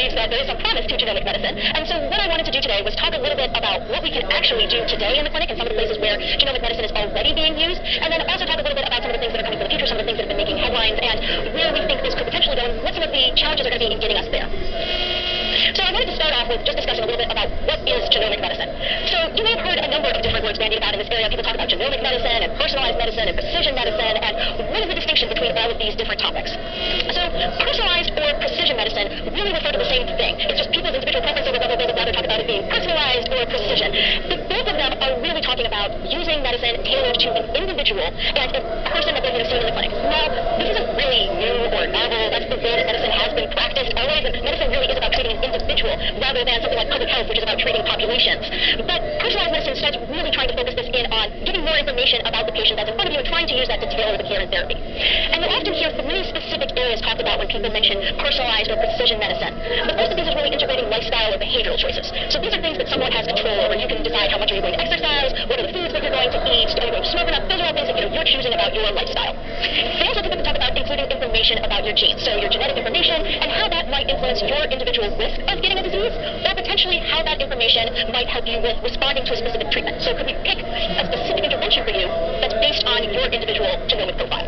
believes that there is some promise to genomic medicine. And so what I wanted to do today was talk a little bit about what we can actually do today in the clinic and some of the places where genomic medicine is already being used, and then also talk a little bit about some of the things that are coming for the future, some of the things that have been making headlines, and where we think this could potentially go and what some of the challenges are going to be in getting us there. So I wanted to start off with just discussing a little bit about what is genomic medicine. So you may have heard a number of different words bandied about in this area. People talk about genomic medicine and personalized medicine and precision medicine, and what is the distinction between all of these different topics? So personalized or precision medicine really refer to the same thing. It's just people's individual preference over whether they would rather talk about it being personalized or precision. But both of them are really talking about using medicine tailored to an individual and a person that they're going to see in the clinic. Now, this isn't really new or novel. That's the way that medicine has been practiced always. And medicine really is about treating an individual rather than something like public health, which is about treating populations. But personalized medicine starts really trying to focus this in on getting more information about the patient that's in front of you and trying to use that to tailor the care and therapy. And you'll often hear three specific areas talked about when people mention personalized or precision medicine. The first of these is really integrating lifestyle or behavioral choices. So these are things that someone has control over. You can decide how much are you going to exercise, what are the foods that you're going to eat, are you going to smoke or not. Those are all things that you're choosing about your lifestyle. They also typically talk about including information about your genes, so your genetic information and how that might influence your individual risk of getting a disease, or potentially how that information might help you with responding to a specific treatment. So could we pick a specific intervention for you that's based on your individual genomic profile?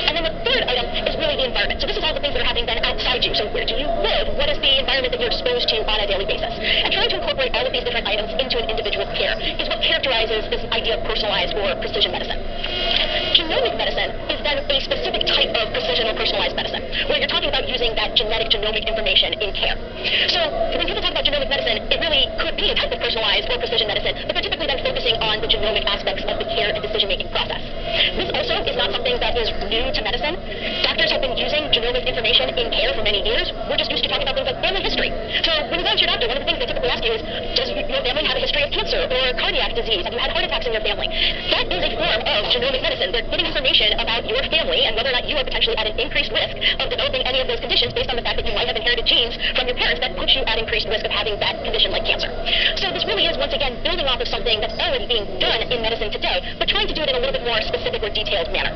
And then the third item is really the environment. So this is all the things that are happening then outside you. So where do you live? What is the environment that you're exposed to on a daily basis? And trying to incorporate all of these different items into an individual's care is what characterizes this idea of personalized or precision medicine. Genomic medicine is then a specific type of precision or personalized medicine, where you're talking about using that genetic genomic information in care. So when people talk about genomic medicine, it really could be a type of personalized or precision medicine, but they're typically then focusing on the genomic aspects of the care and decision-making process. This also is not something that is new to medicine. Doctors have been using genomic information in care for many years. We're just used to talking about things like family history. So when you go to your doctor, one of the things they typically ask you is, does your family have a history of cancer or cardiac disease? Have you had heart attacks in your family? That is a form of genomic medicine. They're getting information about your family and whether or not you are potentially at an increased risk of developing any of those conditions based on the fact that you might have inherited genes from your parents that put you at increased risk of having that condition like cancer. So this really is, once again, building off of something that's already being done in medicine today, but trying to do it in a little bit more specific or detailed manner.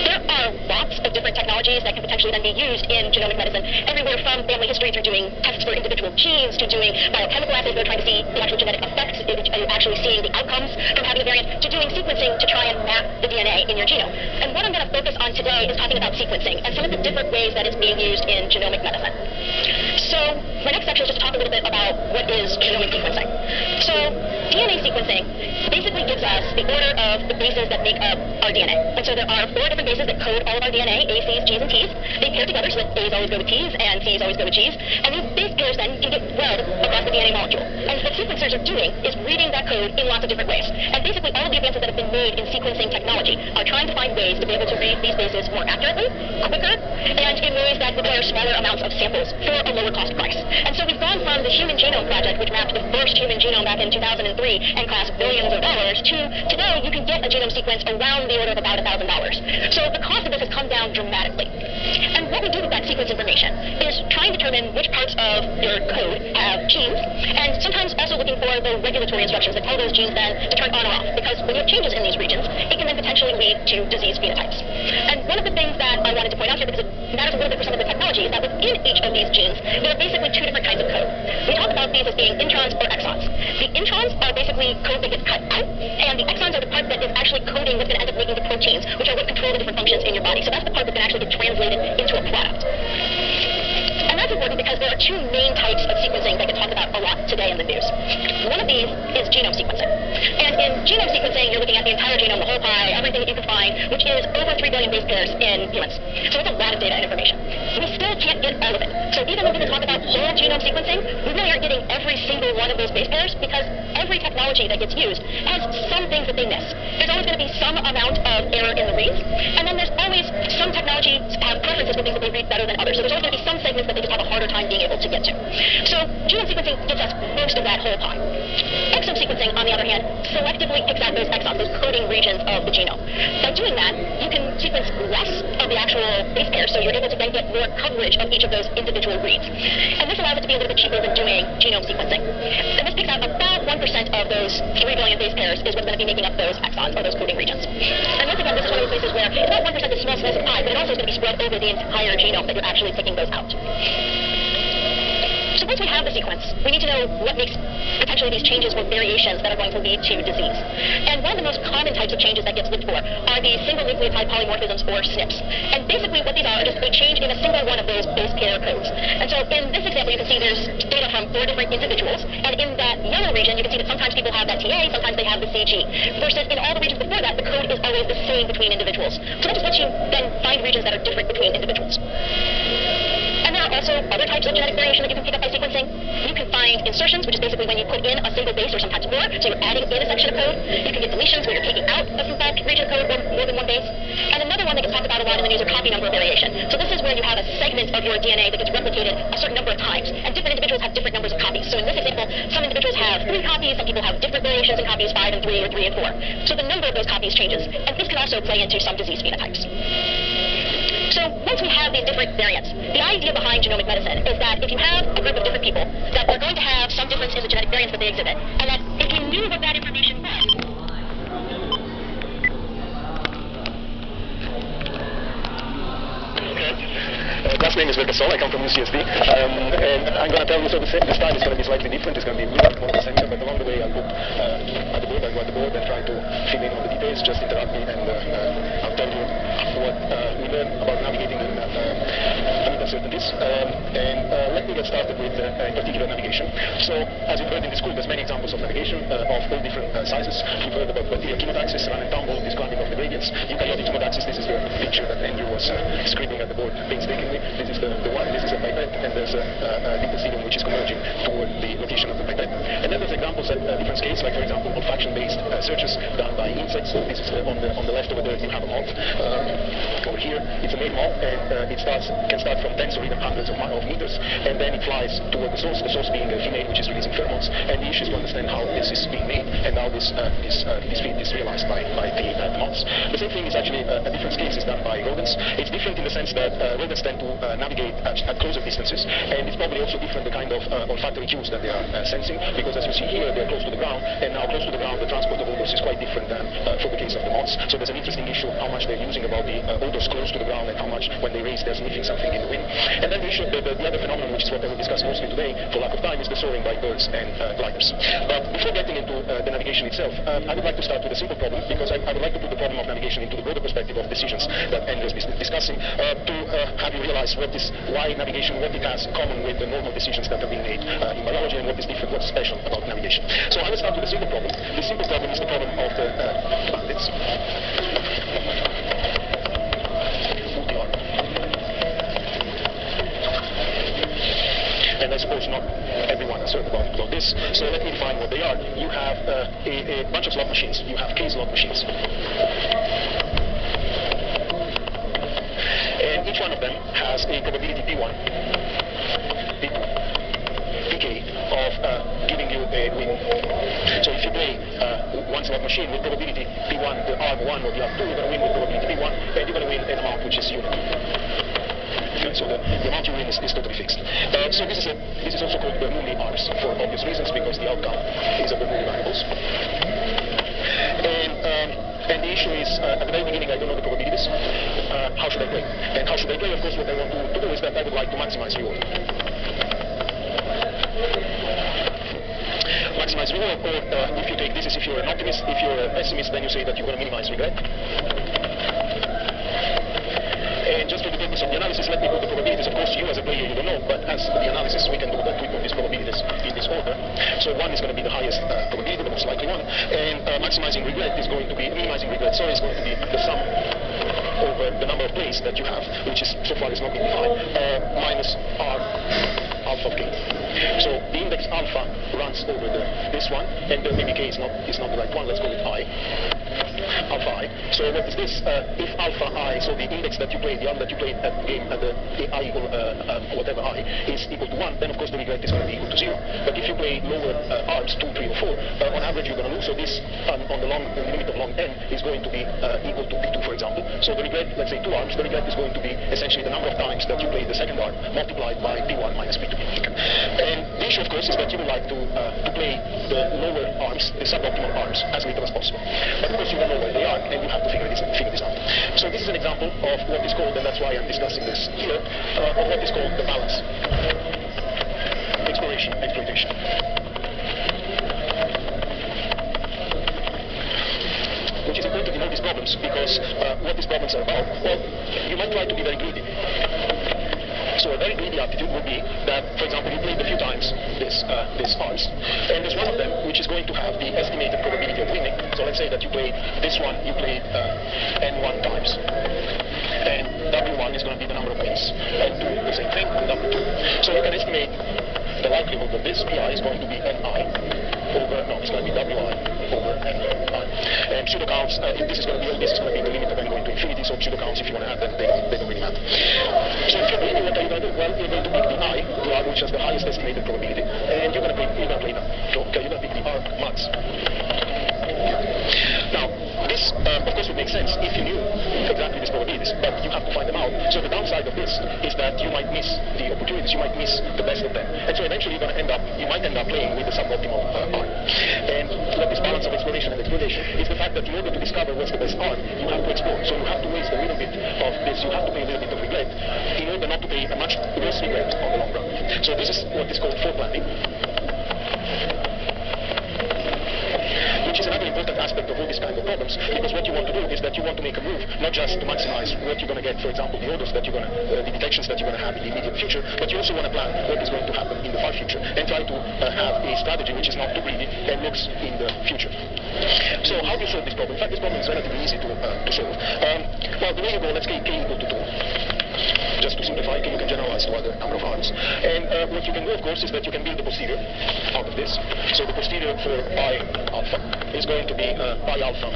There are lots of different technologies that can potentially then be used in genomic medicine, everywhere from family history through doing tests for individual genes to doing biochemical assays where they're trying to see the actual genetic effects, actually seeing the outcomes from having a variant, to doing sequencing to try and map the DNA in your genome. And what I'm going to focus on today is talking about sequencing and some of the different ways that it's being used in genomic medicine. So my next section is just to talk a little bit about what is genomic sequencing. So DNA sequencing basically gives us the order of the bases that make up our DNA. And so there are 4 different bases that code all of our DNA, A, C's, G's, and T's. They pair together so that A's always go with T's and C's always go with G's. And these base pairs then can get read across the DNA molecule. And what sequencers are doing is reading that code in lots of different ways. And basically all of the advances that have been made in sequencing technology are trying to find ways to be able to read these bases more accurately, quicker, and in ways that require smaller amounts of samples for a lower cost price. And so we've gone from the Human Genome Project, which mapped the first human genome back in 2003 and cost billions of dollars, to today you can get a genome sequence around the order of about $1,000. So the cost of this has come down dramatically. And what we do with that sequence information is try and determine which parts of your code have genes, and sometimes also looking for the regulatory instructions that tell those genes then to turn on or off, because when you have changes in these regions, it can then potentially lead to disease phenotypes. And one of the things that I wanted to point out here, because it matters a little bit for some of the technology, is that within each of these genes, there are basically 2 different kinds of code. We talk about these as being introns or exons. The introns are basically code that gets cut out, and the exons are the part that is actually coding what's going to end up making the proteins, which are what control the different functions in your body. So that's the part that's going to actually get translated into a product. And that's important because there are 2 main types of sequencing that get talked about a lot today in the news. One of these is genome sequencing. And in genome sequencing, you're looking at the entire genome, the whole pie, everything that you can find, which is over 3 billion base pairs in humans. So it's a lot of data and information. We still can't get all of it. So even when people talk about whole genome sequencing, we really aren't getting every single one of those base pairs, because every technology that gets used has some things that they miss. There's always going to be some amount of error in the reads, and then there's always some technologies have preferences for things that they read better than others. So there's always going to be some segments that they just have a harder time being able to get to. So genome sequencing gives us most of that whole pie. Exome sequencing, on the other hand, selectively picks out those exons, those coding regions of the genome. By doing that, you can sequence less of the actual base pairs, so you're able to then get more coverage of each of those individual reads. And this allows it to be a little bit cheaper than doing genome sequencing. And this picks out about 1% of those 3 billion base pairs is what's going to be making up those exons, or those coding regions. And once again, this is one of those places where it's not 1% is small slice of pie, but it also is going to be spread over the entire genome that you're actually picking those out. So once we have the sequence, we need to know what makes potentially these changes or variations that are going to lead to disease. And one of the most common types of changes that gets looked for are the single nucleotide polymorphisms, or SNPs. And basically what these are just a change in a single one of those base pair codes. And so in this example, you can see there's data from 4 different individuals. And in that yellow region, you can see that sometimes people have that TA, sometimes they have the CG. Versus in all the regions before that, the code is always the same between individuals. So that just lets you then find regions that are different between individuals. And there are also other types of genetic variation that you can pick up by sequencing. You can find insertions, which is basically when you put in a single base or sometimes more, so you're adding in a section of code. You can get deletions where you're taking out a that region of code or more than one base. And another one that gets talked about a lot in the news are copy number variation. So this is where you have a segment of your DNA that gets replicated a certain number of times, and different individuals have different numbers of copies. So in this example, some individuals have 3 copies, some people have different variations in copies, 5 and 3 or 3 and 4. So the number of those copies changes, and this can also play into some disease phenotypes. So once we have these different variants, the idea behind genomic medicine is that if you have a group of different people, that they're going to have some difference in the genetic variants that they exhibit, and that if you knew what that information was, last name is Vergasol, I come from UCSD, and I'm going to tell you, so the style is going to be slightly different, it's going to be more seminar, but along the way I'll put at the board, I'll go at the board and try to fill in all the details, just interrupt me, and I'll tell you what we learn about navigating in uncertainties. Let me get started with, in particular, navigation. So, as you've heard in the school, there's many examples of navigation of all different sizes. You've heard about bacterial chemotaxis, run and tumble, describing of the gradients. Eukaryotic chemotaxis, this is the picture that Andrew was scribbling at the board painstakingly. This is the one, this is a pipette, and there's a diptystidium which is converging toward the location of the pipette. And then there's examples at different scales, like, for example, olfaction-based searches done by insects. So this is on the left over there, you have a moth. Over here, it's a male moth, and it can start from tens or even hundreds of meters, and then it flies toward the source being a female which is releasing pheromones. And the issue is to understand how this is being made, and how this feat is realized by the moths. The same thing is actually at different scales is done by rodents. It's different in the sense that rodents tend to navigate at closer distances, and it's probably also different the kind of olfactory cues that they are sensing, because as you see here, they're close to the ground, and now close to the ground, the transport of odors is quite different than for the case of the moths. So there's an interesting issue how much they're using about the odors close to the ground, and how much when they raise, they're sniffing something in the wind. And then the issue, the other phenomenon, which is what I will discuss mostly today, for lack of time, is the soaring by birds and gliders. But before getting into the navigation itself, I would like to start with a simple problem, because I would like to put the problem of navigation into the broader perspective of decisions that Andrew has been discussing, to have you realize why navigation, what it has in common with the normal decisions that are being made in biology, and what is different, what's special about navigation. So I will start with a simple problem. The simple problem is the problem of the bandits. And I suppose not everyone has heard about this, so let me define what they are. You have a bunch of slot machines. You have K slot machines. And each one of them has a probability P1, P2, Pk of giving you a win. So if you play one slot machine with probability P1, the R1 or the R2, you're going to win with probability P1, and you're going to win an amount which is unique. Okay, so the amount you win is totally fixed. So this is also called Bernoulli R's for obvious reasons, because the outcome is a Bernoulli variables. And the issue is, at the very beginning, I don't know the probabilities. How should I play? And how should I play? Of course, what I want to do is that I would like to maximize reward. Maximize reward, or if you take this is if you're an optimist, if you're a pessimist, then you say that you're going to minimize regret. And just for the purpose of the analysis, let me put the probabilities. Of course, you as a player, you don't know, but as the analysis, we can do that. We put these probabilities in this order. So 1 is going to be the highest probability, the most likely one, and minimizing regret is going to be the sum over the number of plays that you have, which is so far is not been defined, minus R alpha of K. So the index alpha runs over this one, and maybe K is not the right one. Let's call it I. Alpha I. So what is this? If alpha I, so the index that you played, the arm that you played at the game at the I equal whatever I is equal to 1, then of course the regret is going to be equal to 0. But if you play lower arms, 2, 3, or 4, on average you're going to lose. So this on the limit of long n is going to be equal to P2, for example. So the regret, let's say 2 arms, the regret is going to be essentially the number of times that you played the second arm multiplied by P1 minus P2. And the issue, of course, is that you would like to play the lower arms, the suboptimal arms, as little as possible. But of course you don't know where they are, and you have to figure this out. So this is an example of what is called, and that's why I'm discussing this here, of what is called the balance Well, you might try to be very greedy. So a very greedy attitude would be that, for example, you played a few times this odds, and there's one of them which is going to have the estimated probability of winning. So let's say that you played this one, you played n1 times, and w1 is going to be the number of wins, and 2 the same thing, and w2. So you can estimate the likelihood that this pi is going to be ni over, no, it's going to be wi over ni. And pseudo counts, if this is going to be all this is going to be the limit of n going to infinity, so pseudo counts, if you want to add them, they don't really matter. So if you're greedy, what are you going to do? Well, you're going to pick the r which has the highest estimated probability, and you're going to play them. So, okay, you're going to pick the r max. Now, this, of course, would make sense if you knew exactly these probabilities, but you have to find them out. So the downside of this is that you might miss the opportunities, you might miss the best of them. And so eventually you might end up playing with the suboptimal arm. And what this balance of exploration and exploitation is the fact that in order to discover what's the best arm, you have to explore. So you have to waste a little bit of this, you have to pay a little bit of regret in order not to pay a much worse regret on the long run. So this is what is called foreplanning, which is another important aspect of all these kind of problems, because what you want to do is that you want to make a move, not just to maximize what you're going to get, for example, the orders that you're going to, the detections that you're going to have in the immediate future, but you also want to plan what is going to happen in the far future, and try to have a strategy which is not too greedy and looks in the future. So how do you solve this problem? In fact, this problem is relatively easy to solve. Well, the way you go, let's say k equal to 2. Just to simplify, you can generalize to other number of arms. And what you can do, of course, is that you can build the posterior out of this. So the posterior for pi alpha is going to be pi alpha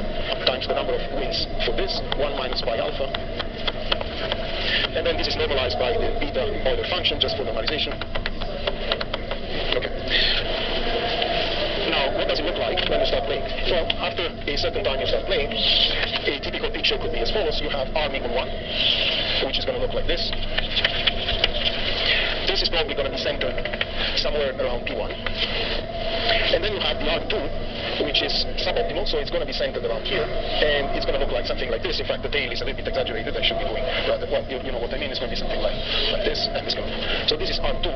times the number of wins for this, 1 minus pi alpha. And then this is normalized by the beta Euler function, just for normalization. Okay. Now, what does it look like when you start playing? Well, after a certain time you start playing, a typical picture could be as follows. You have arm equal 1, which is going to look like this. This is probably going to be centered somewhere around P1. And then you have the R2, which is suboptimal, so it's going to be centered around here, and it's going to look like something like this. In fact, the tail is a little bit exaggerated. I should be doing rather, well, you know what I mean. It's going to be something like this, and this going to. So this is R2.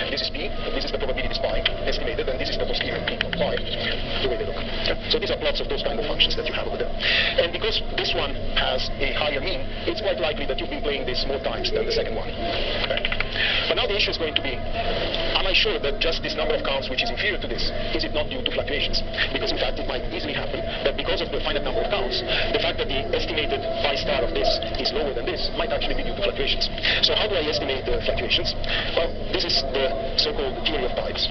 This is P, this is the probability pi estimated, and this is the posterior P of pi, the way they look. Okay. So these are plots of those kind of functions that you have over there. And because this one has a higher mean, it's quite likely that you've been playing this more times than the second one. Okay. But now the issue is going to be, am I sure that just this number of counts which is inferior to this, is it not due to fluctuations? Because in fact it might easily happen that because of the finite number of counts, the fact that the estimated pi star of this is lower than this might actually be due to fluctuations. So how do I estimate the fluctuations? Well, this is the so-called theory of tides,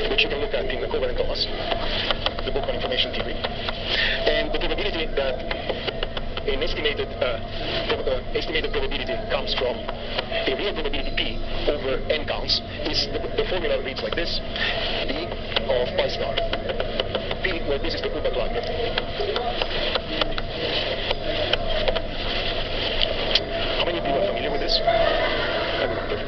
which you can look at in the Kovar and Thomas, the book on information theory. And the probability that an estimated probability comes from a real probability P over n counts is the formula reads like this: P of pi star. P, well, this is the Hubbard-Lagrange. How many of you are familiar with this?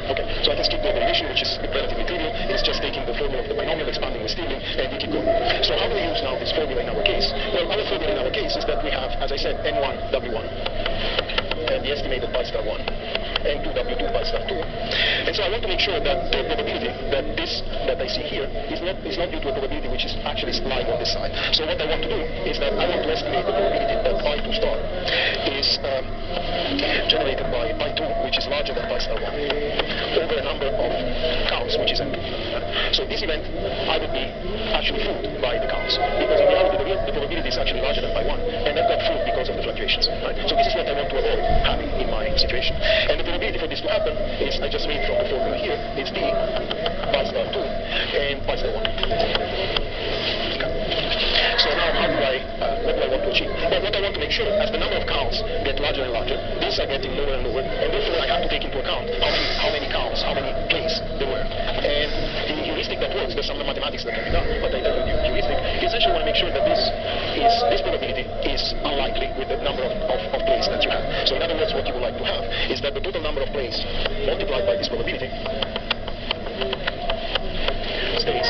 Okay, so I can skip the derivation, which is relatively trivial. It's just taking the formula of the binomial, expanding with Stirling, and we keep going. So how do we use now this formula in our case? Well, our formula in our case is that we have, as I said, N1, W1, and the estimated pi star 1, and 2, W2, pi star 2. And so I want to make sure that the probability that this, that I see here, is not due to a probability which is actually lying on this side. So what I want to do is that I want to estimate the probability that pi 2 star is generated by pi 2, which is larger than pi star 1, over a number of counts, which is n. So this event, I would be actually fooled by the counts, because in reality the probability is actually larger than pi 1, and I got fooled because of the fluctuations. Right? So this is what I want to avoid having in my situation. And the probability for this to happen is, I just read from the formula here, is d pi star 2 and pi star 1. Okay. So now how do what do I want to achieve? Well, what I want to make sure, as the number of counts get larger and larger, these are getting lower and lower, and therefore I have to take into account how many counts, how many plays there were. And the heuristic that works, there's some mathematics that can be done, but I tell you the heuristic, you essentially want to make sure that this probability is unlikely with the number of plays that you have. So in other words, what you would like to have is that the total number of plays multiplied by this probability stays.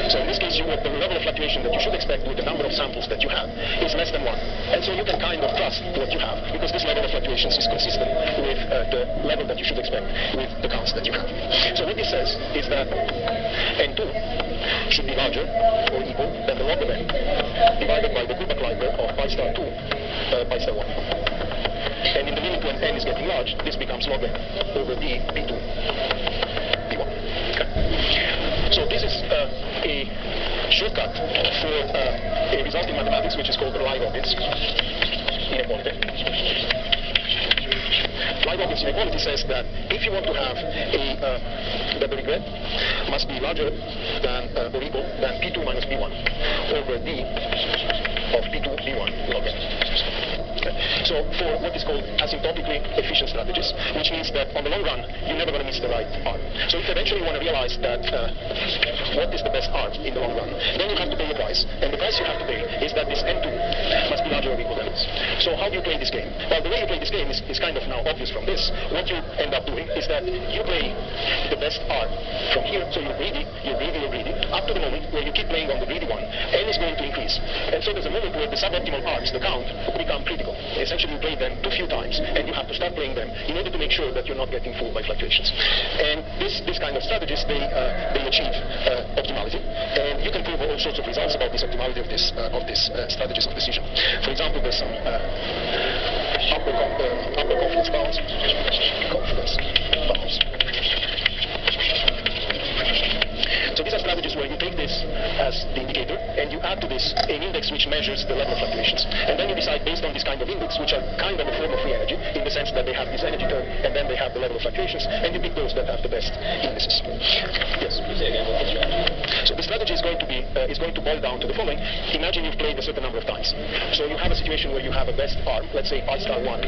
So in this case, the level of fluctuation that you should expect with the number of samples that you have is less than 1. And so you can kind of trust what you have, because this level of fluctuations is consistent with the level that you should expect with the counts that you have. So what this says is that n2 should be larger or equal than the log of n divided by the Kullback-Leibler of pi star 2 pi star 1. And in the limit when n is getting large, this becomes log n over d p2 p1. Okay. So this is a shortcut for a result in mathematics which is called the Lie-Robbins inequality. Lie-Robbins inequality says that if you want to have that the regret must be larger than or equal than p2 minus p1 over d of p2 d1 log n. Okay. So for what is called asymptotically efficient strategies, which means that on the long run, you're never going to miss the right arm. So if eventually you want to realize that what is the best arm in the long run, then you have to pay a price. And the price you have to pay is that this n2 must be larger or equal than this. So how do you play this game? Well, the way you play this game is kind of now obvious from this. What you end up doing is that you play the best arm from here. So you're greedy, up to the moment where you keep playing on the greedy one, n is going to increase. And so there's a moment where the suboptimal arms, the count, become critical. Essentially, you play them too few times, and you have to start playing them in order to make sure that you're not getting fooled by fluctuations. And this kind of strategies, they achieve optimality. And you can prove all sorts of results about this optimality of this strategies of decision. For example, there's some upper confidence bounds. So these are strategies where you take this as the indicator, and you add to this an index which measures the level of fluctuations. And then you decide based on this kind of index, which are kind of a form of free energy, in the sense that they have this energy term, and then they have the level of fluctuations, and you pick those that have the best indices. Yes? So the strategy is going to boil down to the following. Imagine you've played a certain number of times. So you have a situation where you have a best arm, let's say pi star 1.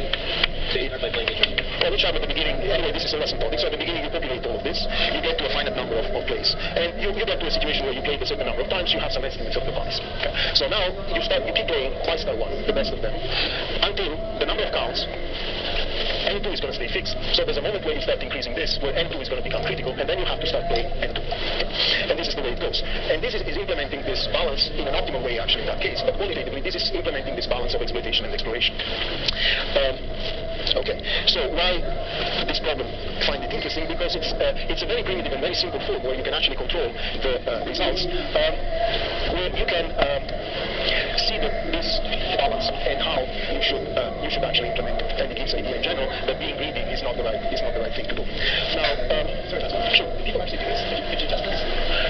Which arm at the beginning, anyway, this is all asymptotic, so at the beginning you populate all of this, you get to a finite number of plays. And you get to a situation where you played a certain number of times, you have some estimates of the price. Okay. So now you keep playing pi star 1, the best of them, until the number of counts, n2 is going to stay fixed. So there's a moment where you start increasing this, where n2 is going to become critical, and then you have to start playing n2. Okay. And this is the way it goes. And this is implementing this balance in an optimal way, actually, in that case. But qualitatively, this is implementing this balance of exploitation and exploration. Okay, so why this problem? I find it interesting because it's a very primitive and very simple form where you can actually control the results, where you can see this balance and how you should actually implement it. And it gives idea in general that being greedy is not the right thing to do. Now, sure, people actually do this. Did you just do this?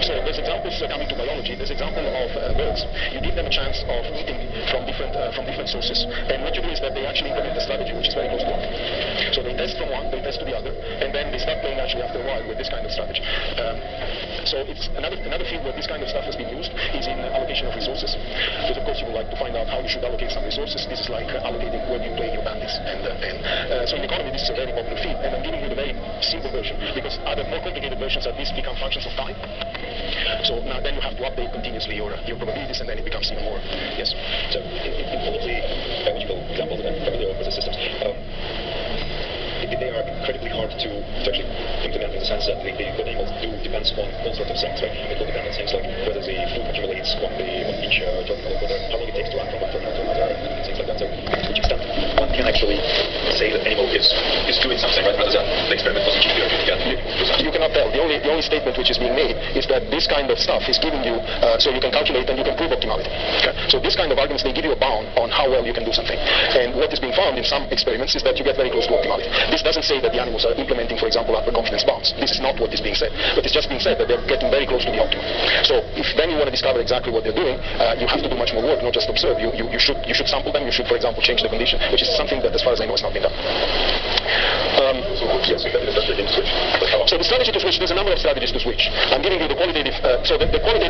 So there's examples coming to biology. There's example of birds. You give them a chance of eating from different sources, and what you do is that they actually implement a strategy which is very close to one. So they test from one, they test to the other, and then they start playing actually after a while with this kind of strategy. So it's another field where this kind of stuff has been used is in allocation of resources. Because of course you would like to find out how you should allocate some resources. This is like allocating when you play your bandits. And so in economy this is a very popular field, and I'm giving you the very simple version because other more complicated versions at least become functions of time. So now then you have to update continuously your probabilities, and then it becomes even more. Yes. So in all of the biological examples and familiar process systems, they are incredibly hard to actually implement in the sense that what animals do depends on all sorts of things, right? It will depend on things like whether the food accumulates on each terminal, how long it takes to run from one terminal to another, and things like that. So to which extent one can actually say that animal is doing something, right, rather than the experiment was achieved You cannot tell. The only statement which is being made is that this kind of stuff is giving you, so you can calculate and you can prove optimality. Okay? So this kind of arguments, they give you a bound on how well you can do something. And what is being found in some experiments is that you get very close to optimality. This doesn't say that the animals are implementing, for example, upper confidence bounds. This is not what is being said. But it's just being said that they're getting very close to the optimum. So if then you want to discover exactly what they're doing, you have to do much more work, not just observe. You should sample them. You should, for example, change the condition, which is something that, as far as I know, has not been done. So the strategy to switch, there's a number of strategies to switch. I'm giving you the qualitative, so the qualitative